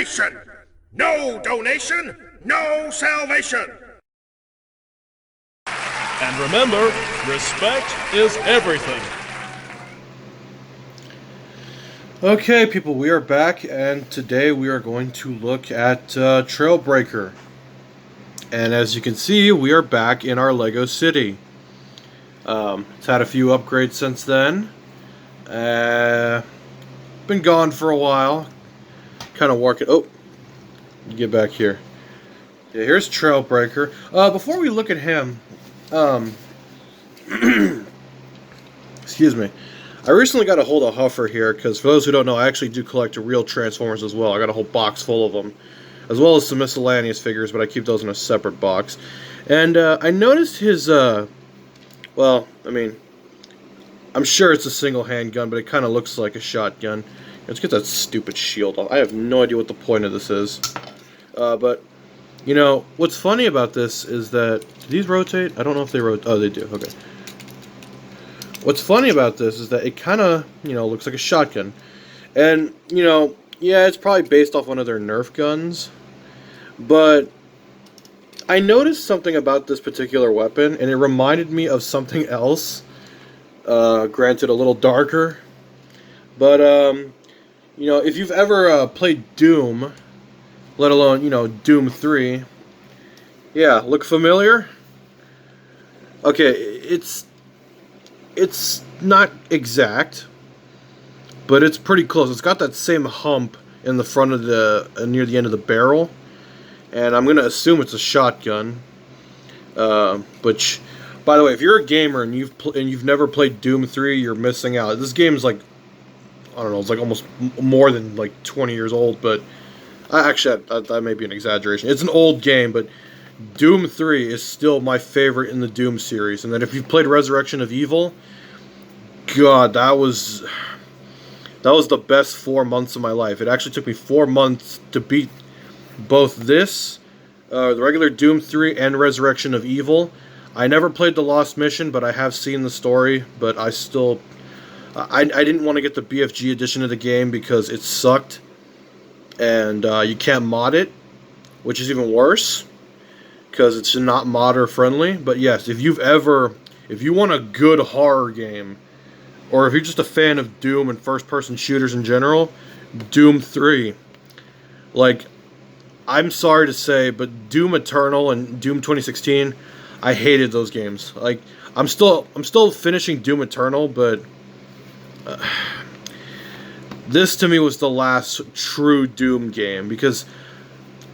nation! No donation, no salvation! And remember, respect is everything. Okay, people, we are back, and today we are going to look at Trailbreaker. And as you can see, we are back in our Lego City. It's had a few upgrades since then. Been gone for a while. Kind of working. Oh, get back here. Yeah, here's Trailbreaker. Before we look at him, excuse me. I recently got a hold of Huffer here, because for those who don't know, I actually do collect real Transformers as well. I got a whole box full of them, as well as some miscellaneous figures, but I keep those in a separate box. And I noticed his, well, I mean, I'm sure it's a single handgun, but it kind of looks like a shotgun. Let's get that stupid shield off. I have no idea what the point of this is. But, you know, what's funny about this is that, do these rotate? I don't know if they rotate. Oh, they do. Okay. What's funny about this is that it kind of, you know, looks like a shotgun. And, you know, yeah, it's probably based off one of their Nerf guns. But I noticed something about this particular weapon, and it reminded me of something else. Granted, a little darker. But, you know, if you've ever played Doom, let alone, you know, Doom 3, yeah, look familiar? Okay, it's not exact, but it's pretty close. It's got that same hump in the front of the, near the end of the barrel, and I'm gonna assume it's a shotgun. Which, by the way, if you're a gamer and you've never played Doom 3, you're missing out. This game is like, I don't know, it's like almost more than like 20 years old, but actually that may be an exaggeration. It's an old game, but Doom 3 is still my favorite in the Doom series. And then if you've played Resurrection of Evil, God, that was the best 4 months of my life. It actually took me 4 months to beat both this, the regular Doom 3, and Resurrection of Evil. I never played the Lost Mission, but I have seen the story. But I still, I didn't want to get the BFG edition of the game because it sucked, and you can't mod it, which is even worse, because it's not modder friendly. But yes, if you want a good horror game, or if you're just a fan of Doom and first-person shooters in general, Doom 3. Like, I'm sorry to say, but Doom Eternal and Doom 2016, I hated those games. Like, I'm still finishing Doom Eternal, but this to me was the last true Doom game, because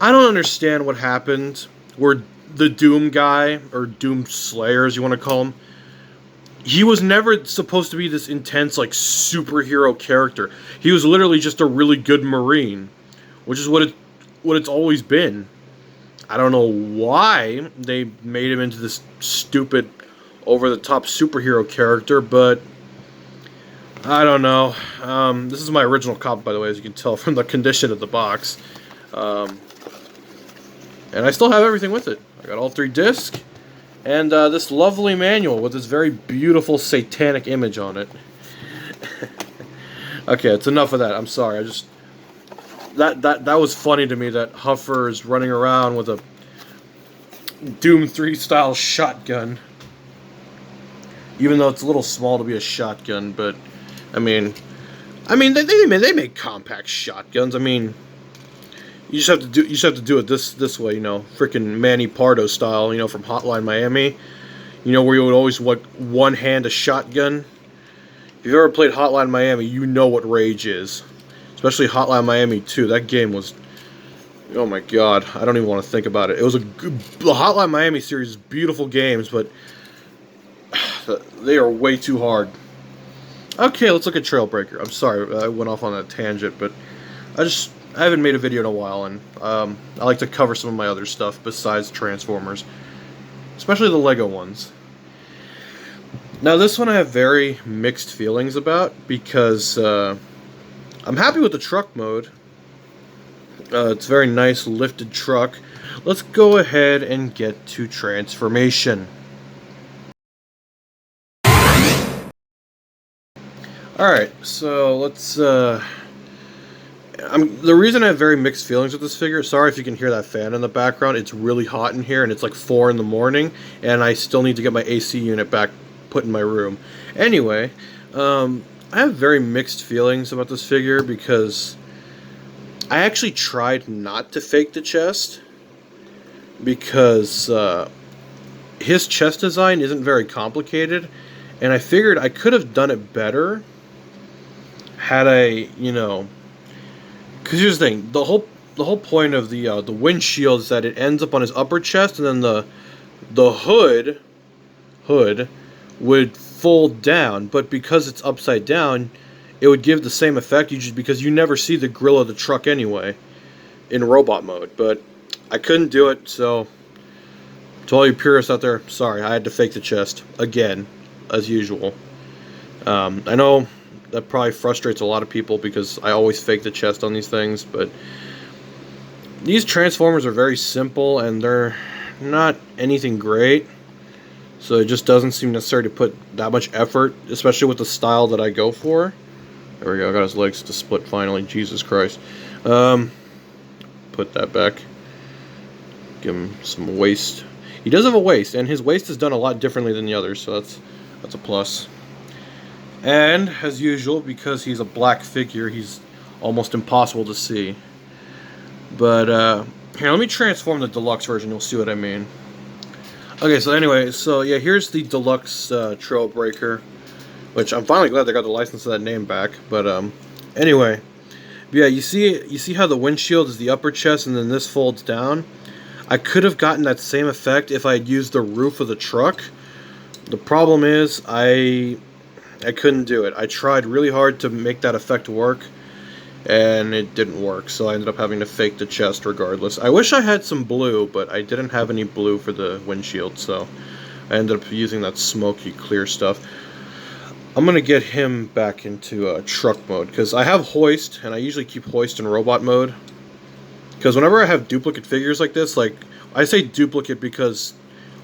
I don't understand what happened where the Doom guy, or Doom Slayer as you want to call him, he was never supposed to be this intense, like, superhero character. He was literally just a really good Marine, which is what it's always been. I don't know why they made him into this stupid, over-the-top superhero character, but I don't know. This is my original copy, by the way, as you can tell from the condition of the box. And I still have everything with it. I got all 3 discs, and this lovely manual with this very beautiful satanic image on it. Okay, it's enough of that. I'm sorry. I just that was funny to me that Huffer is running around with a Doom 3 style shotgun, even though it's a little small to be a shotgun. But I mean, they make compact shotguns. I mean, you just have to do it this way, you know, freaking Manny Pardo style, you know, from Hotline Miami. You know, where you would always one hand a shotgun. If you've ever played Hotline Miami, you know what rage is. Especially Hotline Miami 2. That game was, oh my God, I don't even want to think about it. It was the Hotline Miami series is beautiful games, but they are way too hard. Okay, let's look at Trailbreaker. I'm sorry, I went off on that tangent, but I haven't made a video in a while, and I like to cover some of my other stuff besides Transformers, especially the Lego ones. Now, this one I have very mixed feelings about, because I'm happy with the truck mode. It's a very nice lifted truck. Let's go ahead and get to transformation. Alright, so let's The reason I have very mixed feelings with this figure, sorry if you can hear that fan in the background, it's really hot in here and it's like 4 in the morning and I still need to get my AC unit back put in my room. Anyway, I have very mixed feelings about this figure because I actually tried not to fake the chest because his chest design isn't very complicated and I figured I could have done it better had I, you know, because here's the thing, the whole point of the windshield is that it ends up on his upper chest, and then the hood would fold down. But because it's upside down, it would give the same effect. Because you never see the grill of the truck anyway in robot mode. But I couldn't do it, so to all you purists out there, sorry, I had to fake the chest again, as usual. I know that probably frustrates a lot of people because I always fake the chest on these things, but these Transformers are very simple and they're not anything great, so it just doesn't seem necessary to put that much effort, especially with the style that I go for. There we go, I got his legs to split finally, Jesus Christ. Put that back. Give him some waist. He does have a waist, and his waist is done a lot differently than the others, so that's a plus. And, as usual, because he's a black figure, he's almost impossible to see. But, here, let me transform the deluxe version, you'll see what I mean. Okay, so anyway, so yeah, here's the deluxe Trailbreaker, which I'm finally glad they got the license of that name back, but, anyway. Yeah, you see how the windshield is the upper chest and then this folds down? I could have gotten that same effect if I had used the roof of the truck. The problem is, I couldn't do it. I tried really hard to make that effect work, and it didn't work, so I ended up having to fake the chest regardless. I wish I had some blue, but I didn't have any blue for the windshield, so I ended up using that smoky clear stuff. I'm going to get him back into truck mode, because I have hoist, and I usually keep hoist in robot mode. Because whenever I have duplicate figures like this, like, I say duplicate because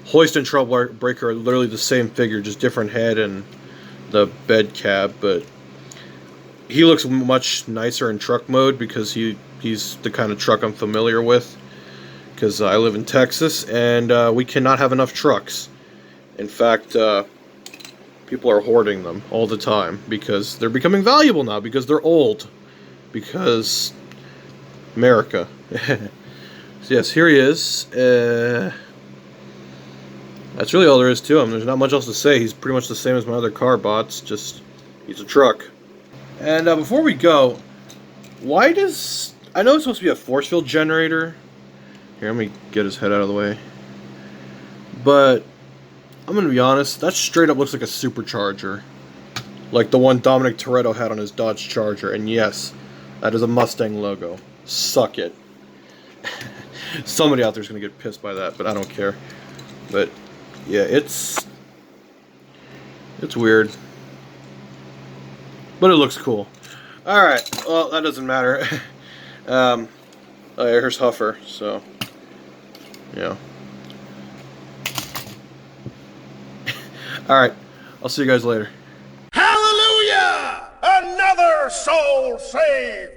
hoist and Trailbreaker are literally the same figure, just different head and the bed cab, but he looks much nicer in truck mode because he's the kind of truck I'm familiar with, because I live in Texas and we cannot have enough trucks. In fact, people are hoarding them all the time because they're becoming valuable now, because they're old, because America. So yes, here he is. That's really all there is to him. There's not much else to say. He's pretty much the same as my other car bots, just he's a truck. And before we go, why does... I know it's supposed to be a force field generator. Here, let me get his head out of the way. But I'm going to be honest, that straight up looks like a supercharger. Like the one Dominic Toretto had on his Dodge Charger. And yes, that is a Mustang logo. Suck it. Somebody out there is going to get pissed by that, but I don't care. But yeah, it's weird, but it looks cool. Alright, well, that doesn't matter. Oh yeah, here's Huffer, so yeah. Alright, I'll see you guys later. Hallelujah! Another soul saved!